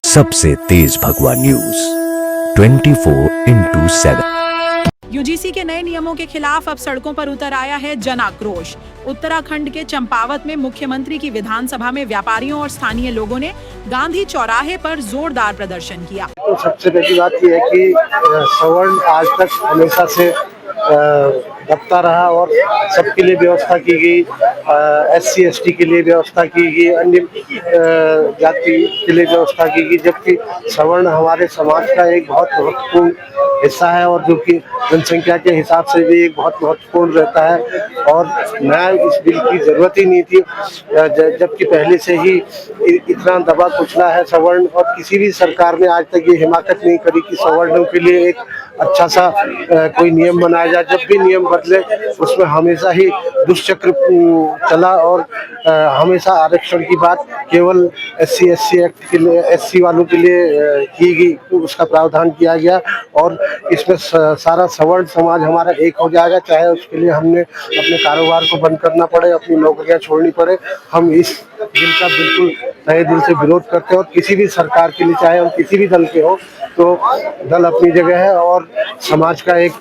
सबसे तेज भगवा news 24x7। UGC के नए नियमों के खिलाफ अब सड़कों पर उतर आया है जन आक्रोश। उत्तराखंड के चंपावत में मुख्यमंत्री की विधानसभा में व्यापारियों और स्थानीय लोगों ने गांधी चौराहे पर जोरदार प्रदर्शन किया। तो सबसे पहली बात यह है कि सवर्ण आज तक हमेशा से दबता रहा और सबके लिए व्यवस्था की गई, SC ST के लिए व्यवस्था की गई, अन्य जाति के लिए व्यवस्था की गई, जबकि सवर्ण हमारे समाज का एक बहुत महत्वपूर्ण हिस्सा है और जो कि जनसंख्या के हिसाब से भी एक बहुत महत्वपूर्ण रहता है। और नया इस बिल की जरूरत ही नहीं थी, जबकि पहले से ही इतना दबा कुचला है सवर्ण, और किसी भी सरकार ने आज तक ये हिमाकत नहीं करी कि सवर्णों के लिए एक अच्छा सा कोई नियम बनाया जाए। जब भी नियम बदले उसमें हमेशा ही दुष्चक्र चला और हमेशा आरक्षण की बात केवल SC SC एक्ट के लिए, SC वालों के लिए की गई, तो उसका प्रावधान किया गया और इसमें सारा सवर्ण समाज हमारा एक हो जाएगा। चाहे उसके लिए हमने अपने कारोबार को बंद करना पड़े, अपनी नौकरियां छोड़नी पड़े, हम इस बिल का बिल्कुल तहे दिल से विरोध करते हैं। और किसी भी सरकार के लिए, चाहे हम किसी भी दल के हो, तो दल अपनी जगह है और समाज का एक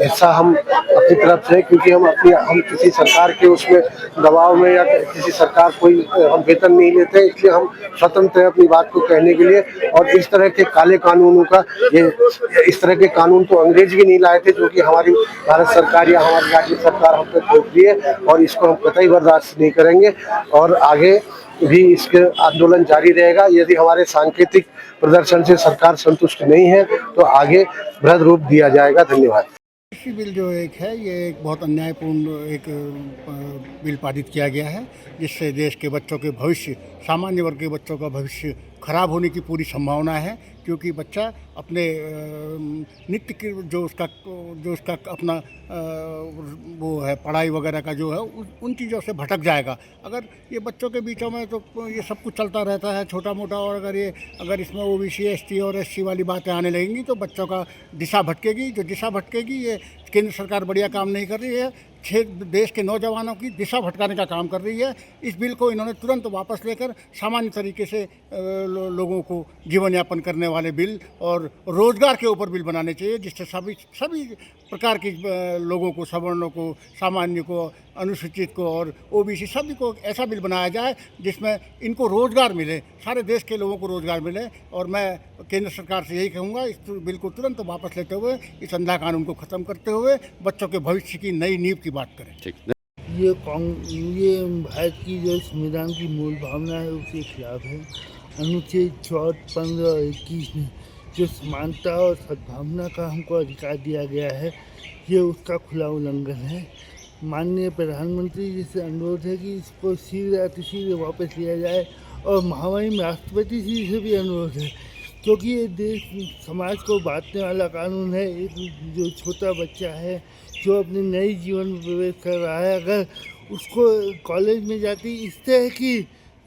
हिस्सा हम अपनी तरफ से, क्योंकि हम किसी सरकार के उसमें दबाव में या किसी सरकार कोई हम वेतन नहीं लेते, इसलिए हम स्वतंत्र हैं अपनी बात को कहने के लिए। और इस तरह के काले कानूनों का इस तरह के कानून तो अंग्रेज भी नहीं लाए थे, जो कि हमारी भारत सरकार या हमारी राज्य सरकार हम पे थोप रही है, और इसको हम कतई बर्दाश्त नहीं करेंगे और आगे भी इसके आंदोलन जारी रहेगा। यदि हमारे सांकेतिक प्रदर्शन से सरकार संतुष्ट नहीं है तो आगे बृहद रूप दिया जाएगा। धन्यवाद। कृषि बिल जो एक है, ये एक बहुत अन्यायपूर्ण एक बिल पारित किया गया है, जिससे देश के बच्चों के भविष्य, सामान्य वर्ग के बच्चों का भविष्य खराब होने की पूरी संभावना है। क्योंकि बच्चा अपने नित्य की जो उसका अपना वो है पढ़ाई वगैरह का जो है उन चीज़ों से भटक जाएगा। अगर ये बच्चों के बीचों में तो ये सब कुछ चलता रहता है छोटा मोटा, और अगर इसमें OBC ST और SC वाली बातें आने लगेंगी तो बच्चों का दिशा भटकेगी। जो दिशा भटकेगी, ये केंद्र सरकार बढ़िया काम नहीं कर रही है, देश के नौजवानों की दिशा भटकाने का काम कर रही है। इस बिल को इन्होंने तुरंत वापस लेकर सामान्य तरीके से लोगों को जीवन यापन करने वाले बिल और रोजगार के ऊपर बिल बनाने चाहिए, जिससे सभी प्रकार के लोगों को, सवर्णों को, सामान्य को, अनुसूचित को और OBC सभी को ऐसा बिल बनाया जाए जिसमें इनको रोजगार मिले, सारे देश के लोगों को रोजगार मिले। और मैं केंद्र सरकार से यही कहूँगा, इस बिल को तुरंत वापस लेते हुए, इस अंधा कानून को ख़त्म करते हुए बच्चों के भविष्य की नई नींव की बात करें। ये भारत की जो संविधान की मूल भावना है उसके खिलाफ है। अनुच्छेद 14, 15 और 21 में जो समानता और सद्भावना का हमको अधिकार दिया गया है, ये उसका खुला उल्लंघन है। माननीय प्रधानमंत्री जी से अनुरोध है कि इसको शीघ्र अतिशीघ्र वापस लिया जाए, और महामहिम राष्ट्रपति जी से भी अनुरोध है, क्योंकि ये देश समाज को बांटने वाला कानून है। एक जो छोटा बच्चा है जो अपने नए जीवन में प्रवेश कर रहा है, अगर उसको कॉलेज में जाती इस तरह की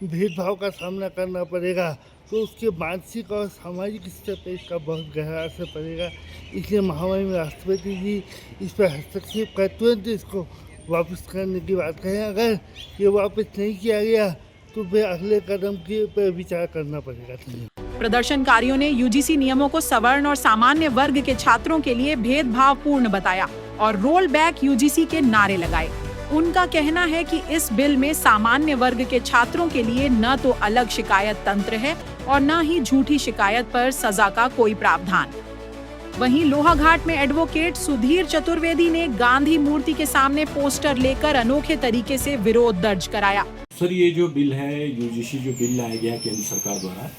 भेदभाव का सामना करना पड़ेगा तो उसके मानसिक और सामाजिक स्तर पर इसका बहुत गहरा असर पड़ेगा। इसलिए महामहिम राष्ट्रपति जी इस पर हस्तक्षेप कर तुरंत इसको वापस करने की बात कहें। अगर ये वापस नहीं किया गया तो फिर अगले कदम के पर विचार करना पड़ेगा। प्रदर्शनकारियों ने यूजीसी नियमों को सवर्ण और सामान्य वर्ग के छात्रों के लिए भेदभावपूर्ण बताया और रोल बैक यूजीसी के नारे लगाए। उनका कहना है कि इस बिल में सामान्य वर्ग के छात्रों के लिए न तो अलग शिकायत तंत्र है और न ही झूठी शिकायत पर सजा का कोई प्रावधान। वहीं लोहाघाट में एडवोकेट सुधीर चतुर्वेदी ने गांधी मूर्ति के सामने पोस्टर लेकर अनोखे तरीके से विरोध दर्ज कराया। सर, ये जो बिल है, यूजीसी जो बिल लाया गया केंद्र सरकार द्वारा,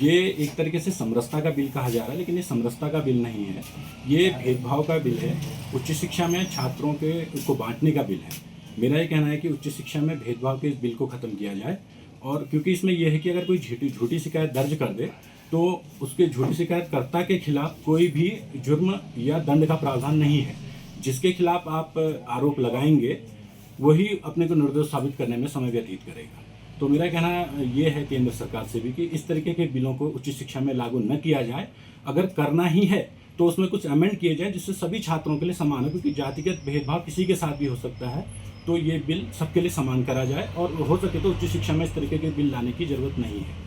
ये एक तरीके से समरसता का बिल कहा जा रहा है, लेकिन ये समरसता का बिल नहीं है, ये भेदभाव का बिल है। उच्च शिक्षा में छात्रों को बांटने का बिल है। मेरा ये कहना है कि उच्च शिक्षा में भेदभाव के इस बिल को ख़त्म किया जाए। और क्योंकि इसमें यह है कि अगर कोई झूठी शिकायत दर्ज कर दे तो उसके झूठी शिकायतकर्ता के खिलाफ कोई भी जुर्म या दंड का प्रावधान नहीं है। जिसके खिलाफ आप आरोप लगाएंगे वही अपने को निर्दोष साबित करने में समय व्यतीत करेगा। तो मेरा कहना यह है केंद्र सरकार से भी कि इस तरीके के बिलों को उच्च शिक्षा में लागू न किया जाए। अगर करना ही है तो उसमें कुछ अमेंड किए जाए जिससे सभी छात्रों के लिए समान हो, क्योंकि जातिगत भेदभाव किसी के साथ भी हो सकता है। तो ये बिल सबके लिए समान करा जाए और हो सके तो उच्च शिक्षा में इस तरीके के बिल लाने की जरूरत नहीं है।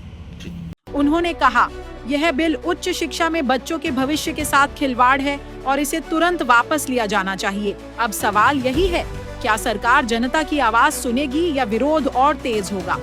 उन्होंने कहा, यह बिल उच्च शिक्षा में बच्चों के भविष्य के साथ खिलवाड़ है और इसे तुरंत वापस लिया जाना चाहिए। अब सवाल यही है, क्या सरकार जनता की आवाज सुनेगी या विरोध और तेज होगा?